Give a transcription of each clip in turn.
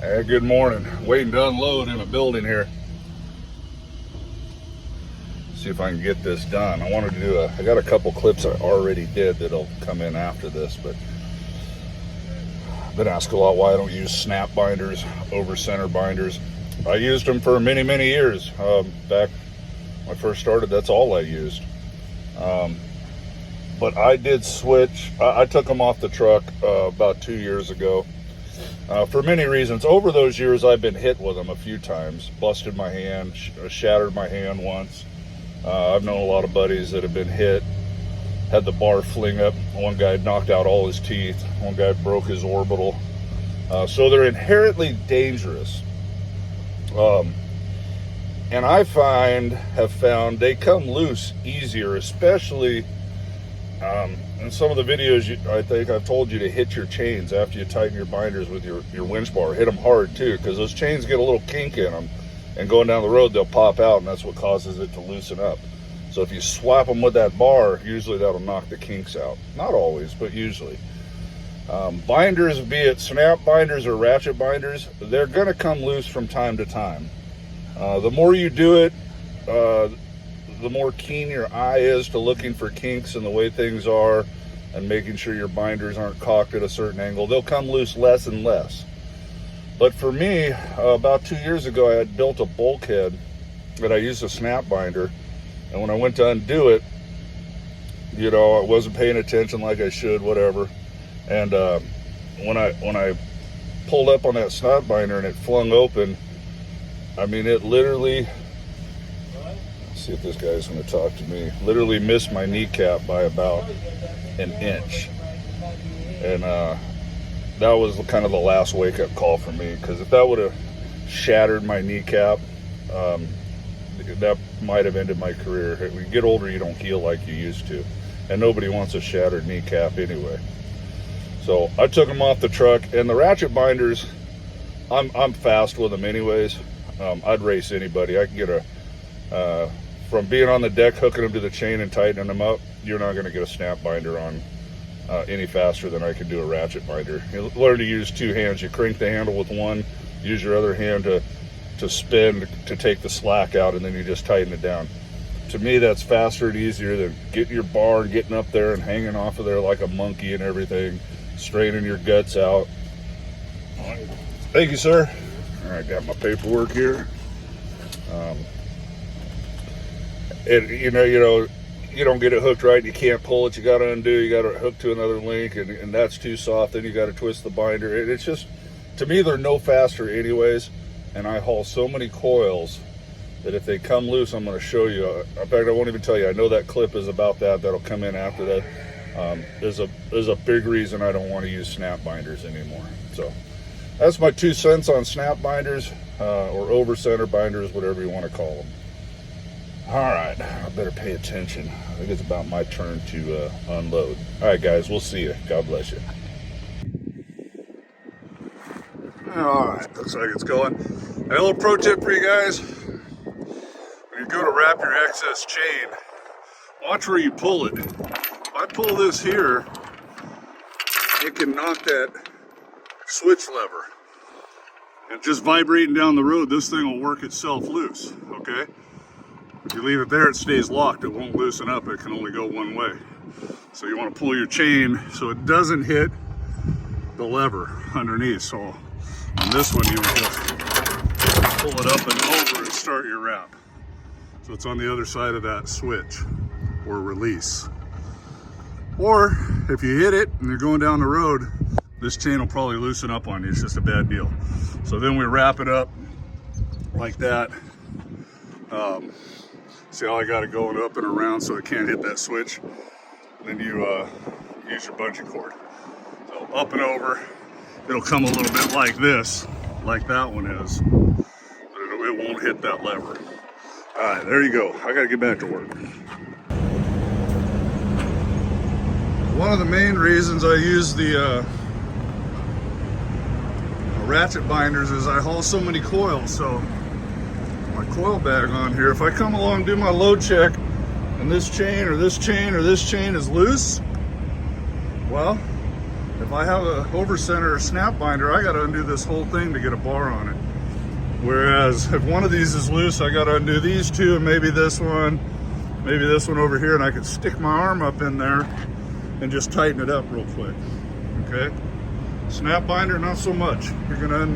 Hey, good morning. Waiting to unload in a building here. See if I can get this done. I wanted to do I got a couple clips I already did that'll come in after this, but I've been asked a lot why I don't use snap binders over center binders. I used them for many, many years. Back when I first started, that's all I used. But I did switch. I took them off the truck about 2 years ago. For many reasons. Over those years, I've been hit with them a few times. Busted my hand, shattered my hand once. I've known a lot of buddies that have been hit, had the bar fling up. One guy knocked out all his teeth. One guy broke his orbital. So they're inherently dangerous. And I have found they come loose easier, especially in some of the videos, I think I've told you to hit your chains after you tighten your binders with your winch bar. Hit them hard too, because those chains get a little kink in them, and going down the road they'll pop out, and that's what causes it to loosen up. So if you swap them with that bar, usually that'll knock the kinks out. Not always, but usually. Binders, be it snap binders or ratchet binders, they're going to come loose from time to time. The more you do it, the more keen your eye is to looking for kinks in the way things are and making sure your binders aren't cocked at a certain angle. They'll come loose less and less. But for me, about 2 years ago, I had built a bulkhead that I used a snap binder. And when I went to undo it, I wasn't paying attention like I should, whatever. And when I pulled up on that snap binder and it flung open, I mean, it literally, see if this guy's going to talk to me, literally missed my kneecap by about an inch. And that was kind of the last wake-up call for me, because if that would have shattered my kneecap, that might have ended my career. When you get older, you don't heal like you used to, and nobody wants a shattered kneecap anyway. So I took them off the truck, and the ratchet binders, I'm fast with them anyways. I'd race anybody. I can get from being on the deck, hooking them to the chain and tightening them up, you're not going to get a snap binder on any faster than I can do a ratchet binder. You learn to use two hands. You crank the handle with one, use your other hand to spin to take the slack out, and then you just tighten it down. To me, that's faster and easier than getting your bar and getting up there and hanging off of there like a monkey and everything, straining your guts out. Thank you, sir. All right, got my paperwork here. You don't get it hooked right, you can't pull it, you got to undo, you got to hook to another link, and that's too soft, then you got to twist the binder. It's just, to me, they're no faster anyways, and I haul so many coils that if they come loose, I'm going to show you. In fact, I won't even tell you. I know that clip is about that. That'll come in after that. There's a big reason I don't want to use snap binders anymore. So that's my 2 cents on snap binders, or over center binders, whatever you want to call them. All right, I better pay attention. I think it's about my turn to unload. All right, guys, we'll see you. God bless you. All right, looks like it's going. A little pro tip for you guys. When you go to wrap your excess chain, watch where you pull it. If I pull this here, it can knock that switch lever. And just vibrating down the road, this thing will work itself loose, okay? If you leave it there, it stays locked. It won't loosen up. It can only go one way. So you want to pull your chain so it doesn't hit the lever underneath. So on this one, you would just pull it up and over and start your wrap. So it's on the other side of that switch or release. Or if you hit it and you're going down the road, this chain will probably loosen up on you. It's just a bad deal. So then we wrap it up like that. See how I got it going up and around so it can't hit that switch? Then you use your bungee cord. So up and over, it'll come a little bit like this, like that one is, but it won't hit that lever. All right, there you go. I gotta get back to work. One of the main reasons I use the ratchet binders is I haul so many coils. So my coil bag on here, if I come along and do my load check and this chain or this chain or this chain is loose, well, If I have a over center snap binder, I got to undo this whole thing to get a bar on it. Whereas if one of these is loose, I got to undo these two and maybe this one over here, and I could stick my arm up in there and just tighten it up real quick. Okay? Snap binder, not so much. You're gonna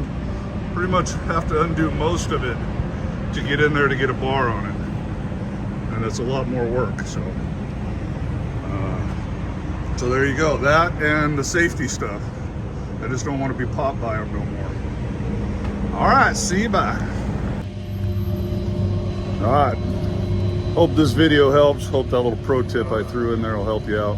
pretty much have to undo most of it to get in there to get a bar on it. And it's a lot more work, so. So there you go, that and the safety stuff. I just don't want to be popped by them no more. All right, see you, bye. All right, hope this video helps. Hope that little pro tip I threw in there will help you out.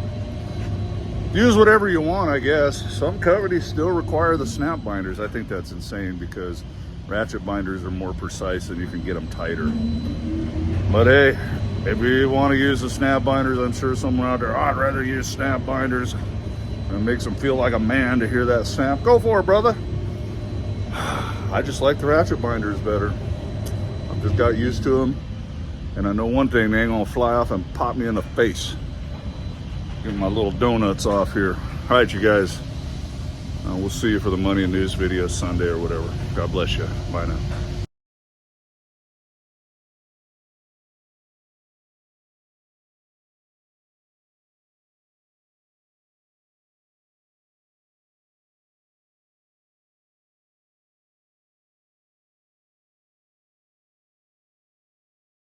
Use whatever you want, I guess. Some companies still require the snap binders. I think that's insane because ratchet binders are more precise and you can get them tighter. But hey, if you want to use the snap binders, I'm sure someone out there, oh, I'd rather use snap binders. It makes them feel like a man to hear that snap. Go for it, brother. I just like the ratchet binders better. I've just got used to them. And I know one thing, they ain't gonna fly off and pop me in the face. Get my little donuts off here. All right, you guys. We'll see you for the money and news video Sunday or whatever. God bless you. Bye now.